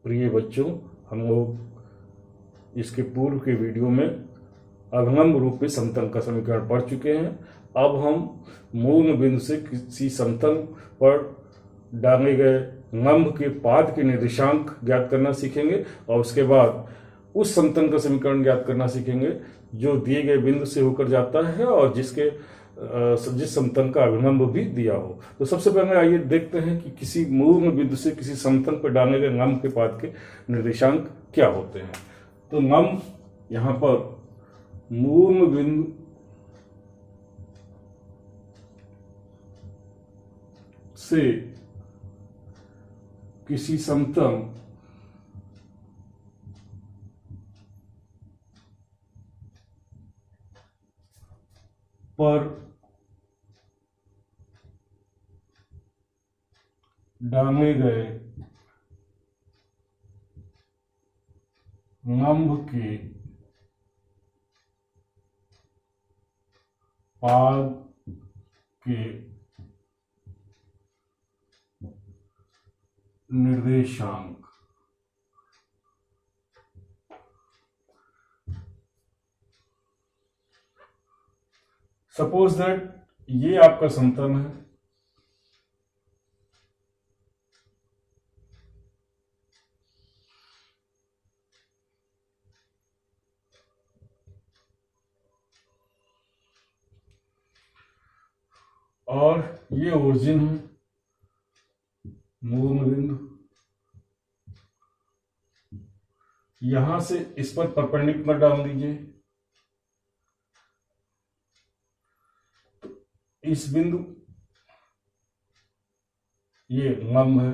प्रिय बच्चों, हम लोग इसके पूर्व के वीडियो में अभिलंब रूप में समतल का समीकरण पढ़ चुके हैं। अब हम मूल बिंदु से किसी समतल पर डाले गए लंब के पाद के निर्देशांक ज्ञात करना सीखेंगे और उसके बाद उस समतल का समीकरण ज्ञात करना सीखेंगे जो दिए गए बिंदु से होकर जाता है और जिस समतल का अभिलंब भी दिया हो। तो सबसे पहले आइए देखते हैं कि किसी मूल बिंदु से किसी समतल पर डाले गए लंब के पाद के निर्देशांक क्या होते हैं। तो लंब यहां पर मूल बिंदु से किसी समतल पर डाले गए लंब के पाद के निर्देशांक। सपोज दैट ये आपका समतल है और ये ओरिजिन है, मूल बिंदु। यहां से इस पर परपेंडिकुलर डाल दीजिए। तो इस बिंदु, ये लंब है,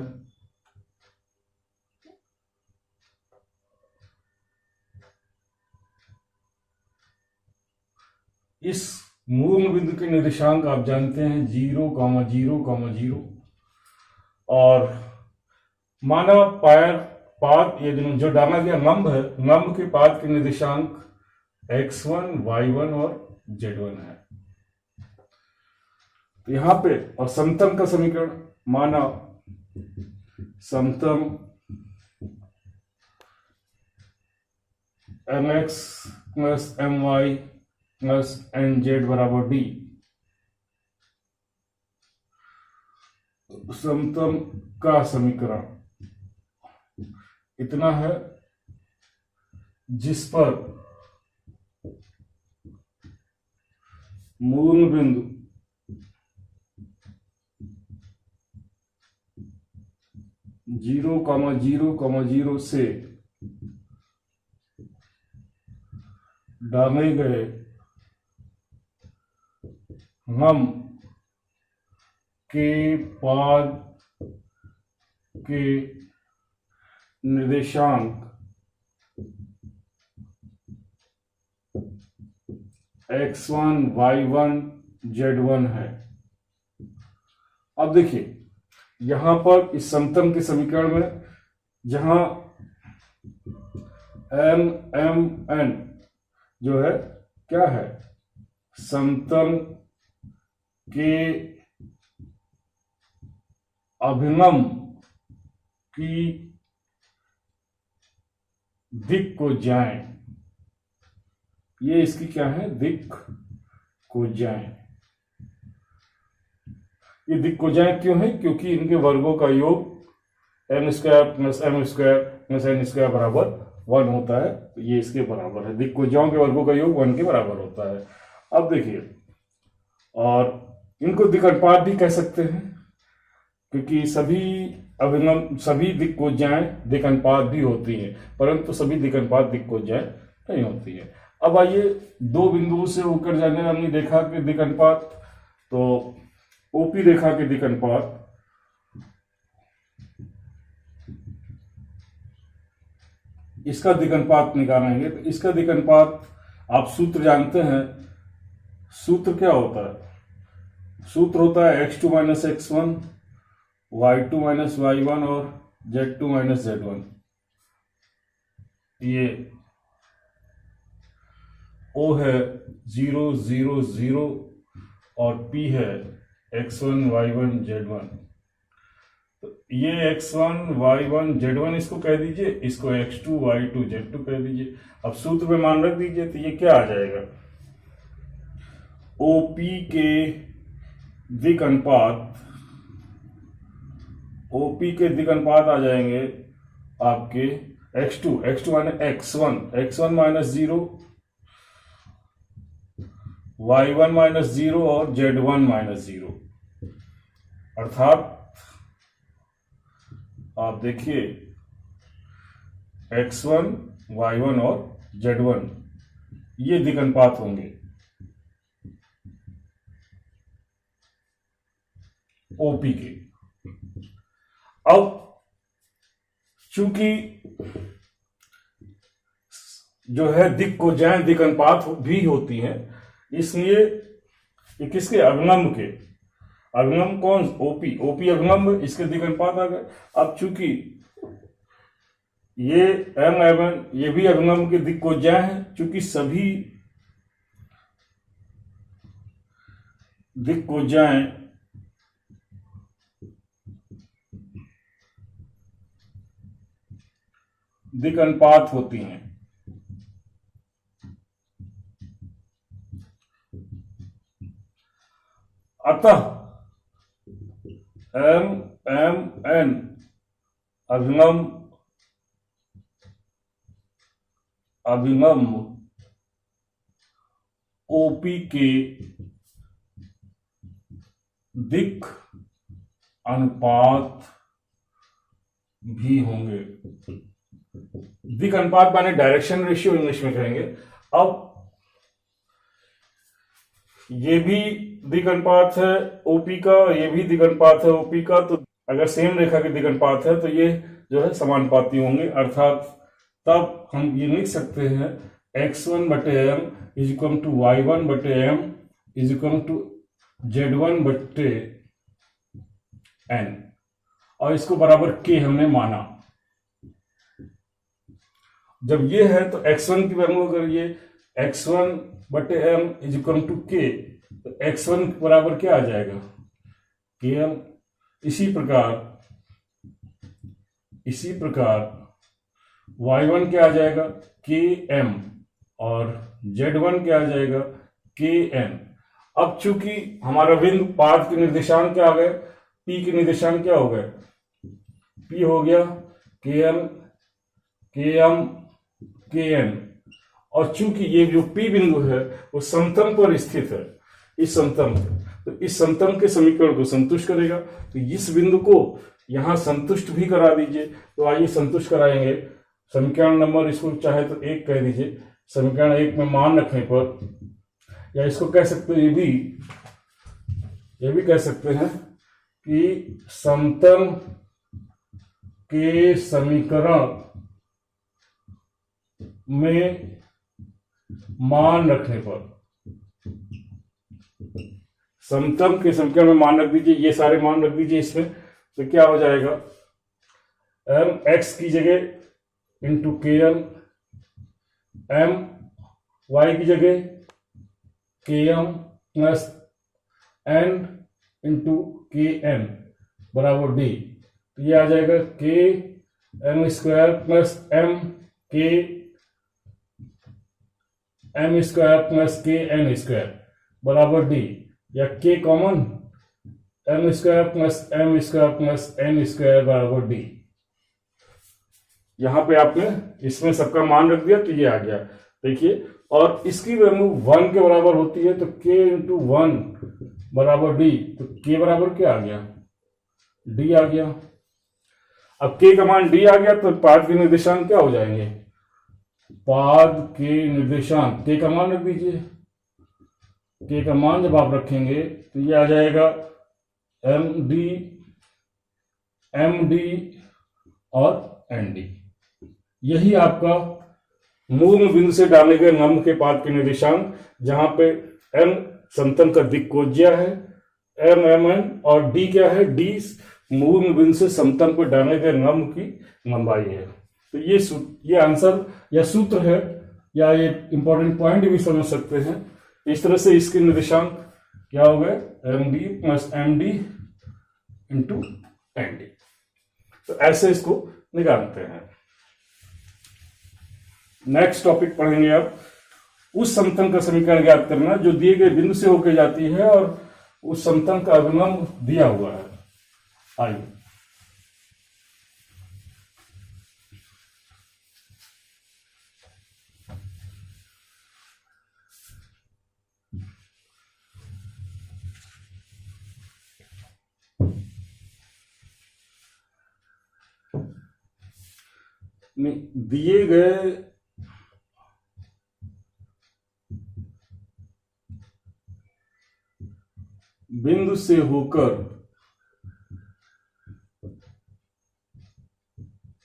इस मूल बिंदु के निर्देशांक आप जानते हैं 0,0,0 और माना पाद ये जो डाला गया लंब है, लंब के पाद के निर्देशांक x1, y1 और z1 है। तो यहां पे और समतल का समीकरण, माना समतल mx plus my plus nz बराबर d। समतल का समीकरण इतना है जिस पर मूल बिंदु जीरो कॉमा जीरो से डाले गए लंब के पाद के निर्देशांक x1, y1, z1 है। अब देखिए यहां पर इस समतल के समीकरण में जहां n जो है क्या है, समतल के अभिलंब की दिक को जाएं, ये इसकी क्या है, दिक को जाएं। ये दिक को जाएं क्यों है, क्योंकि इनके वर्गों का योग n² plus m² plus n² बराबर 1 होता है। तो ये इसके बराबर है, दिक को जाओं के वर्गों का योग 1 के बराबर होता है। अब देखिए, और इनको दिक अनुपात भी कह सकते हैं क्योंकि सभी अभिलंब, सभी दिक को जाएं दिक अनुपात भी होती है, परंतु सभी दिक अनुपात दिक को जाएं नहीं होती है। अब आइए दो बिंदुओं से होकर जाने हमने देखा कि दिक अनुपात, तो ओपी रेखा के दिक अनुपात इसका दिक अनुपात निकालेंगे। तो इसका दिक अनुपात आप सूत्र जानते हैं। सूत्र क्या होता है, सूत्र होता है x2 minus x1, y2 minus y1 और z2 माइनस z1। ये O है 0, 0, 0 और P है x1, y1, z1। तो ये x1 y1 z1 इसको कह दीजिए, इसको x2 y2 z2 कह दीजिए। अब सूत्र में मान रख दीजिए, तो ये क्या आ जाएगा, OP के दिक् अनुपात, OP के दिक् अनुपात आ जाएंगे आपके x2 माने x1 माइनस 0, y1 माइनस 0 और z1 माइनस 0। अर्थात आप देखिए x1 y1 और z1 ये दिक् अनुपात होंगे OP के। अब चूंकि जो है दिक् कोजाएं दिक् अनुपात भी होती हैं, इसलिए ये किसके, अभिलंब के, अभिलंब कौन, OP अभिलंब, इसके दिक् अनुपात आ गए। अब चूंकि ये M ये भी अभिलंब के दिक् कोजाएं हैं, चूंकि सभी दिक् कोजाएं दिक् अनुपात होती हैं, अतः MN अभिलंब OP के दिक् अनुपात भी होंगे। दिक् अनुपात माने डायरेक्शन रेशियो इंग्लिश में कहेंगे। अब ये भी दिक् अनुपात है OP का, ये भी दिक् अनुपात है OP का, तो अगर सेम रेखा के दिक् अनुपात है तो ये जो है समानुपाती होंगे। अर्थात तब हम ये लिख सकते हैं x1 बटे m is equal to y1 बटे m is equal to z1 बटे n, और इसको बराबर k हमने माना। जब ये है तो x1 की वैल्यू अगर ये x1 बटे m is equal to k, तो x1 बराबर क्या आ जाएगा, km। इसी प्रकार y1 क्या आ जाएगा, km, और z1 क्या आ जाएगा, kn। अब चूंकि हमारा बिंदु पाद के निर्देशांक क्या आ गए, p के निर्देशांक क्या हो गए, p हो गया km kn, और चूंकि ये जो p बिंदु है वो समतल पर स्थित है, इस समतल पर, तो इस समतल के समीकरण को संतुष्ट करेगा। तो इस बिंदु को यहां संतुष्ट भी करा दीजिए। तो आइए संतुष्ट कराएंगे। समीकरण नंबर इसको चाहे तो 1 कह दीजिए। समीकरण 1 में मान रखने पर, या इसको कह सकते हैं, ये भी कह सकते हैं कि समतल के समीकरण में मान रखने पर, समतल के समीकरण में मान रख दीजिए, ये सारे मान रख दीजिए इसमें, तो क्या हो जाएगा, m x की जगह इंटू km, m y की जगह km plus n into kn बराबर d। तो ये आ जाएगा k m square plus m square plus k n square बराबर d, या k common, m square plus n square बराबर d। यहां पे आपने इसमें सबका मान रख दिया तो ये आ गया, देखिए। और इसकी वैल्यू 1 के बराबर होती है, तो k इंटू 1 बराबर d, तो k बराबर क्या आ गया, d आ गया। अब k का मान d आ गया तो पाद के निर्देशांक क्या हो जाएंगे, पाद के निर्देशांक k का मान रख दीजिए। k का मान जब आप रखेंगे तो ये आ जाएगा md और nd। यही आपका मूल बिंदु से डाले गए लंब के पाद के निर्देशांक, जहां पे m समतल का दिक्कोज्या है, mn, और d क्या है, d मूल बिंदु से समतल पर डाले गए लंब की लंबाई है। तो ये आंसर या सूत्र है, या ये इंपॉर्टेंट पॉइंट भी समझ सकते हैं। इस तरह से इसके निर्देशांक क्या हो गए, md plus md into nd। तो ऐसे इसको निकालते हैं। नेक्स्ट टॉपिक पढ़ेंगे अब उस समतल का समीकरण ज्ञात करना जो दिए गए बिंदु से होकर जाती है और उस समतल का अभिलंब दिया हुआ है। आइए दिए गए बिंदु से होकर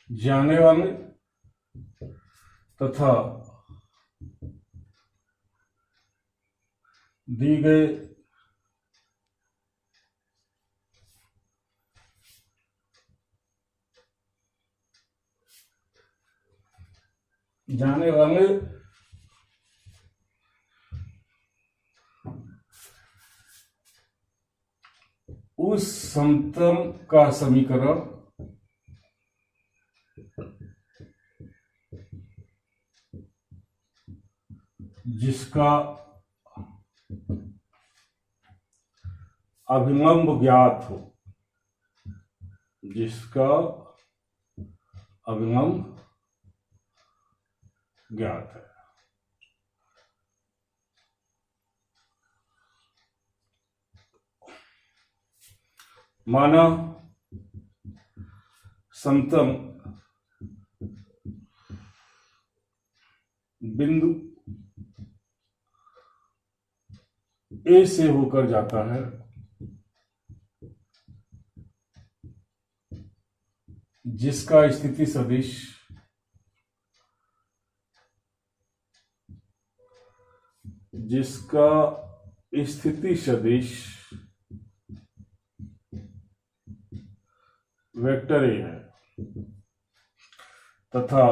जाने वाले तथा दी गए जाने वाले उस समतल का समीकरण जिसका अभिलंब ज्ञात हो, जिसका अभिलंब ज्ञात है। माना समतल बिंदु ए से होकर जाता है जिसका स्थिति सदिश वेक्टर ए है तथा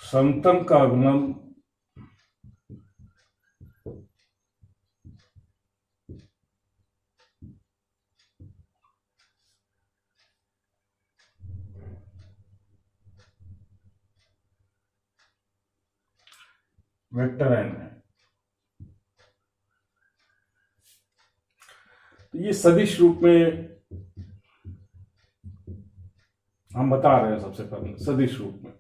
समतल का अभिलंब वेक्टर एन है। तो ये सदिश रूप में हम बता रहे हैं। सबसे पहले सदिश रूप में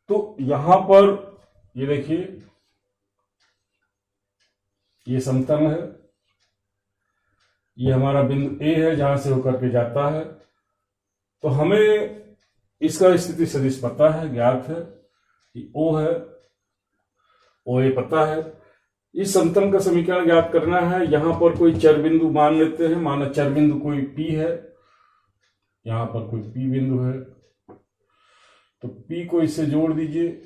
तो यहां पर ये देखिए, ये समतल है, ये हमारा बिंदु ए है जहां से होकर के जाता है। तो हमें इसका स्थिति सदिश पता है, ज्ञात है कि ओ है, ओ ए पता है। इस समतल का समीकरण ज्ञात करना है। यहां पर कोई चर बिंदु मान लेते हैं। माना चर बिंदु कोई पी है, यहां पर कोई पी बिंदु है, तो पी को इससे जोड़ दीजिए।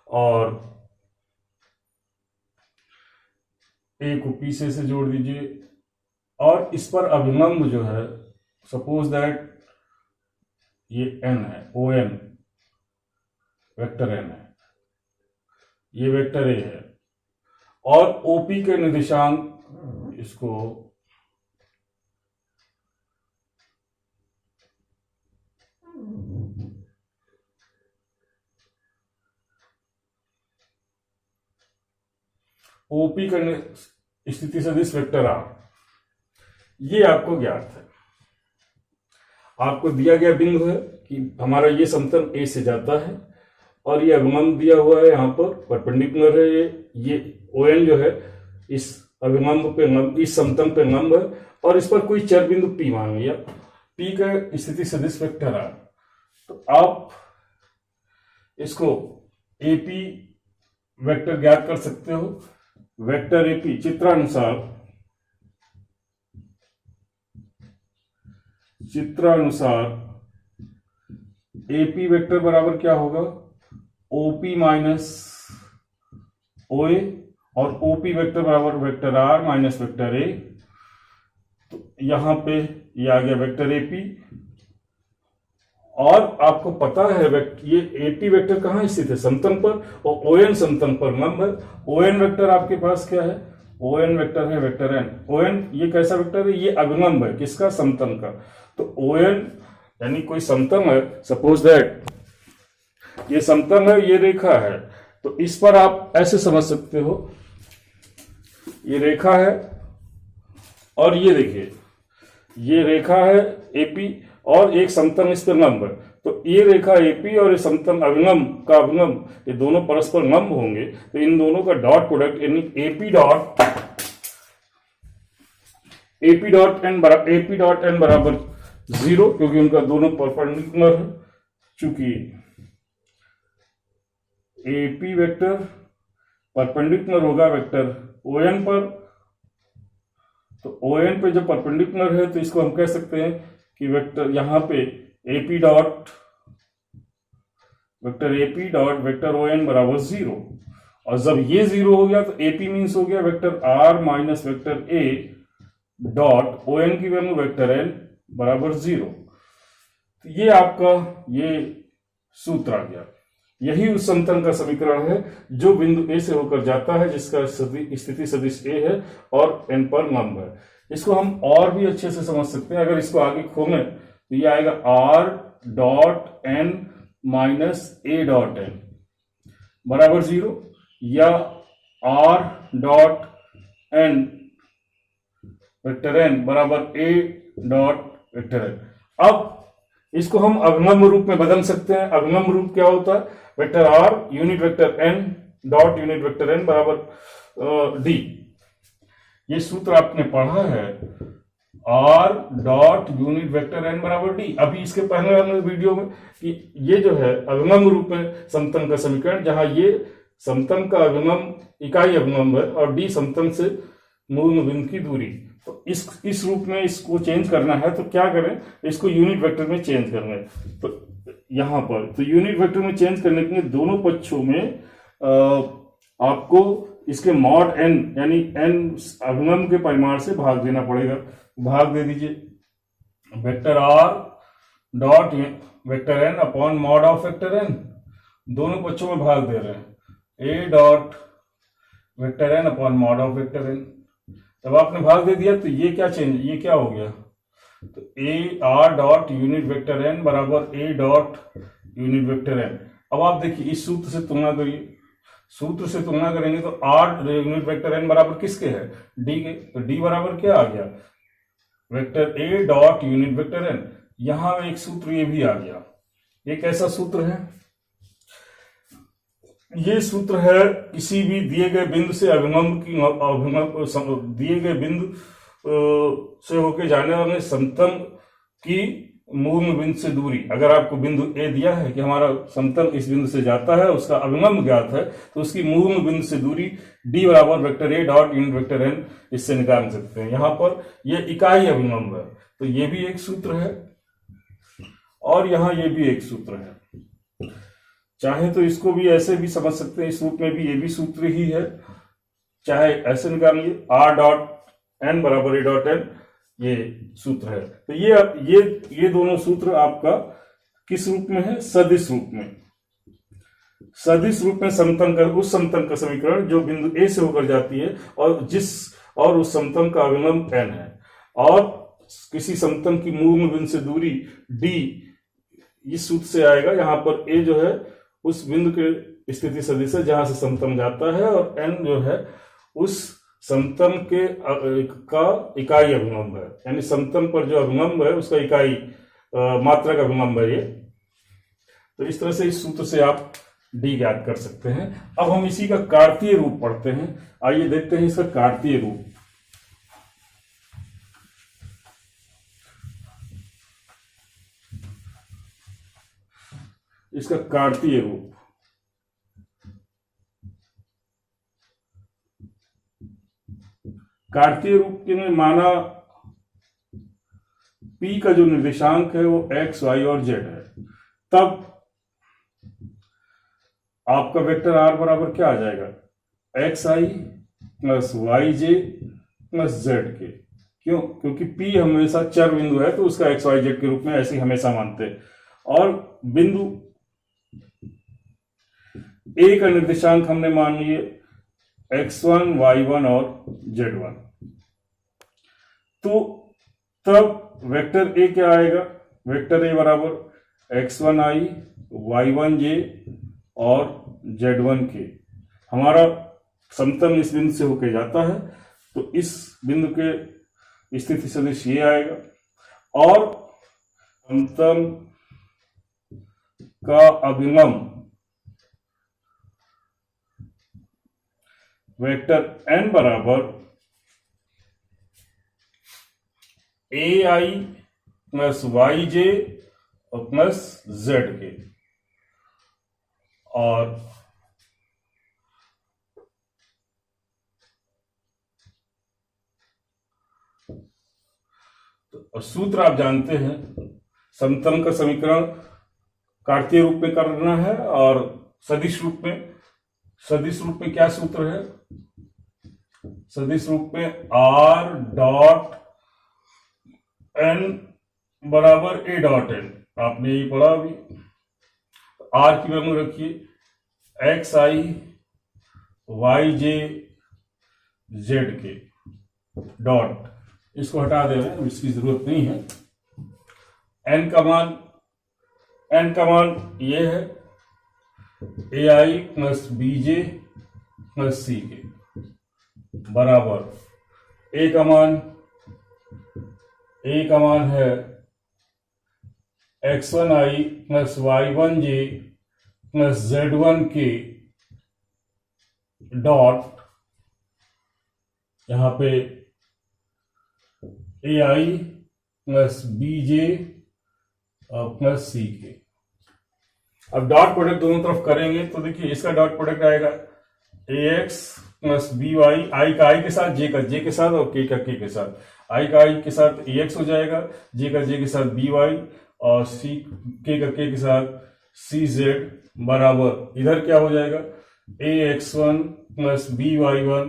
और ए को पी से जोड़ दीजिए और इस पर अभिलंब जो है, सपोज दैट ये एन है, ओ एन वेक्टर एन है, ये वेक्टर ए है और ओपी के निर्देशांक इसको ओपी का स्थिति सदिश वेक्टर आर, ये आपको ज्ञात है। आपको दिया गया बिंदु है कि हमारा ये समतल ए से जाता है और ये अभिलंब दिया हुआ है, यहाँ पर परपेंडिकुलर है। ये ओ एन जो है इस अभिलंब पे, इस समतल पे लंब है और इस पर कोई चर बिंदु पी मान लिया, पी का स्थिति सदिश वेक्टर आर। तो आप इसको एपी वेक्टर ज्ञात कर सकते हो। वेक्टर एपी चित्रानुसार एपी वेक्टर बराबर क्या होगा, ओपी माइनस ओए, और ओपी वेक्टर बराबर vector R minus vector A. तो यहां पे ये आ गया वेक्टर एपी। और आपको पता है ये एपी वेक्टर कहाँ स्थित है, समतल पर, और ओएन समतल पर लंब है। ओएन वेक्टर आपके पास क्या है, ओएन वेक्टर है वेक्टर एन। ओएन ये कैसा वेक्टर है, ये अभिलंब है किसका, समतल का। तो ओएन यानी कोई समतल है, सपोज दैट ये समतल है, ये रेखा है, तो इस पर आप ऐसे समझ सकते हो, ये रेखा है और ये देखिए ये रेखा है एपी और एक समतल इस पर लंब है। तो ये रेखा एपी और ये समतल अभिलंब का अभिलंब, ये दोनों परस्पर लंब होंगे, तो इन दोनों का डॉट प्रोडक्ट यानी एपी डॉट एन बराबर 0, क्योंकि उनका दोनों परपेंडिकुलर है। चूंकि एपी वेक्टर परपेंडिकुलर होगा वेक्टर ओएन पर, तो ओएन पे जब परपेंडिकुलर है तो इसको हम कह सकते हैं कि वेक्टर यहां पे एपी डॉट वेक्टर ओएन बराबर 0। और जब ये 0 हो गया तो एपी मीन्स हो गया vector R minus vector A dot ON की वैल्यू वेक्टर एन बराबर 0। तो ये आपका ये सूत्र आ गया। यही उस समतल का समीकरण है जो बिंदु ए से होकर जाता है, जिसका स्थिति सदिश ए है और एन पर लंब है। इसको हम और भी अच्छे से समझ सकते हैं। अगर इसको आगे खोलें तो ये आएगा R dot N minus A dot N बराबर 0, या R dot N vector N बराबर ए डॉट वेक्टर एन। अब इसको हम अभिलंब रूप में बदल सकते हैं। अभिलंब रूप क्या होता है, vector R unit vector N dot unit vector N बराबर डी। ये सूत्र आपने पढ़ा है, R dot unit vector N बराबर डी। अभी इसके पहले वाले वीडियो में कि ये जो है अभिलंब रूप में समतल का समीकरण, जहां ये समतल का अभिलंब इकाई अभिलंब है और डी समतल से मूल बिंदु की दूरी। तो इस रूप में इसको चेंज करना है तो क्या करें, इसको यूनिट वेक्टर में चेंज करना है। तो यहां पर तो यूनिट वेक्टर में चेंज करने के लिए दोनों पक्षों में आपको इसके मॉड एन यानी एन अभिलंब के परिमाण से भाग देना पड़ेगा। भाग दे दीजिए vector R dot vector N upon mod of vector N, दोनों पक्षों में भाग दे रहे हैं, A dot vector N upon mod of vector N. जब आपने भाग दे दिया तो ये क्या चेंज, ये क्या हो गया, तो A R dot unit vector N बराबर A dot unit vector N. अब आप देखिए इस सूत्र से तुलना करिए, सूत्र से तुलना करेंगे तो आर यूनिट वेक्टर एन बराबर किसके है, डी के। तो डी बराबर क्या आ गया, vector A dot unit vector N. यहां एक सूत्र ये भी आ गया। ये कैसा सूत्र है, ये सूत्र है किसी भी दिए गए बिंदु से अभिलंब की दिए गए बिंदु से होके जाने वाले समतल की मूल बिंदु से दूरी। अगर आपको बिंदु ए दिया है कि हमारा समतल इस बिंदु से जाता है, उसका अभिलंब ज्ञात है, तो उसकी मूल बिंदु से दूरी डी बराबर vector A dot unit vector N इससे निकाल सकते हैं। यहां पर ये इकाई अभिलंब है, तो ये भी एक सूत्र है और यहां ये भी एक सूत्र है। चाहे तो इसको भी ऐसे भी समझ सकते हैं, इस रूप में भी ये भी सूत्र ही है, चाहे ऐसे निकालिए आर डॉट एन बराबर ए डॉट एन, ये सूत्र है। तो ये दोनों सूत्र आपका किस रूप में है, सदिश रूप में। सदिश रूप में समतल का उस समतल का समीकरण जो बिंदु ए से होकर जाती है और उस समतल का अभिलंब एन है, और किसी समतल की मूल बिंदु से दूरी डी इस सूत्र से आएगा। यहां पर ए जो है उस बिंदु के स्थिति सदिश है जहां से समतल जाता है, और एन जो है उस समतल के का इकाई अभिलंब है, यानी समतल पर जो अभिलंब है उसका इकाई मात्रक अभिलंब है ये। तो इस तरह से इस सूत्र से आप डी ज्ञात कर सकते हैं। अब हम इसी का कार्तीय रूप पढ़ते हैं। आइए देखते हैं इसका कार्तीय रूप। इसका कार्तीय रूप, कार्तीय रूप के माना P का जो निर्देशांक है वो x, y और z है, तब आपका वेक्टर r बराबर क्या आ जाएगा, xi plus yj plus z के। क्यों? क्योंकि P हमेशा चर बिंदु है तो उसका एक्स वाई जेड के रूप में ऐसे ही हमेशा मानते हैं। और बिंदु A का निर्देशांक हमने मान लिए x1, y1 और z1। तो तब वेक्टर A क्या आएगा? वेक्टर A बराबर x1i, y1j और z1k। हमारा समतल इस बिंदु से होकर जाता है तो इस बिंदु के स्थिति सदिश ये आएगा। और समतल का अभिगम वेक्टर n बराबर ai प्लस yj और प्लस zk। और सूत्र आप जानते हैं, समतल का समीकरण कार्तीय रूप में करना है और सदिश रूप में क्या सूत्र है? सदिश रूप में r डॉट n बराबर a डॉट n। आपने ये पढ़ा अभी। r की वैल्यू रखिए xi yj zk डॉट, इसको हटा दे रहे हैं, इसकी जरूरत नहीं है। n का मान ये है ai plus bj plus ck बराबर a का मान है x1i plus y1j plus z1k dot, यहां पे ai plus bj plus ck। अब डॉट प्रोडक्ट दोनों तरफ करेंगे तो देखिए इसका डॉट प्रोडक्ट आएगा ax प्लस by, i का i के साथ, j का j के साथ और k का k के साथ। i का i के साथ ax हो जाएगा, j का j के साथ by और k का k के साथ cz बराबर, इधर क्या हो जाएगा ax1 plus by1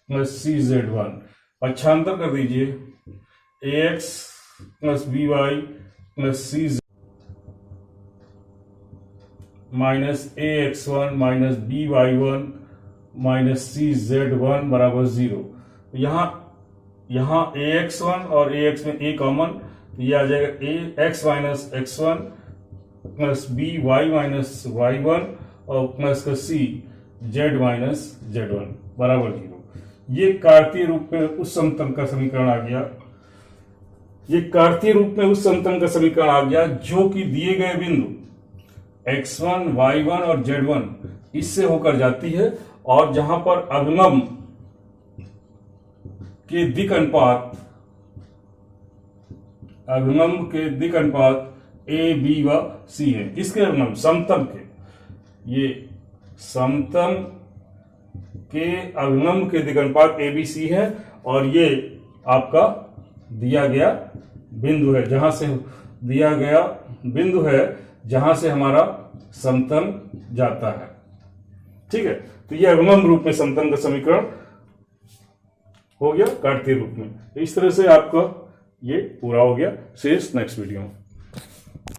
plus cz1। पक्षांतर कर दीजिए ax plus by plus cz minus ax1 minus by1 minus cz1 बराबर 0। यहां ax1 और ax में a कॉमन, ये आ जाएगा ax minus x1 plus by minus y1 और प्लस का c z माइनस z1 बराबर 0। ये कार्तीय रूप में उस समतल का समीकरण आ गया। जो कि दिए गए बिंदु x1, y1 और z1 इससे होकर जाती है और जहां पर अभिगम के दिक् अनुपात a, b व c है। किसके अभिगम? समतल के। ये समतल के अभिगम के दिक् अनुपात a, b, c है और ये आपका दिया गया बिंदु है, जहां से हमारा समतल जाता है। ठीक है, तो यह अभिगम रूप में समतल का समीकरण हो गया कार्तीय रूप में। इस तरह से आपका ये पूरा हो गया। शेष नेक्स्ट वीडियो में।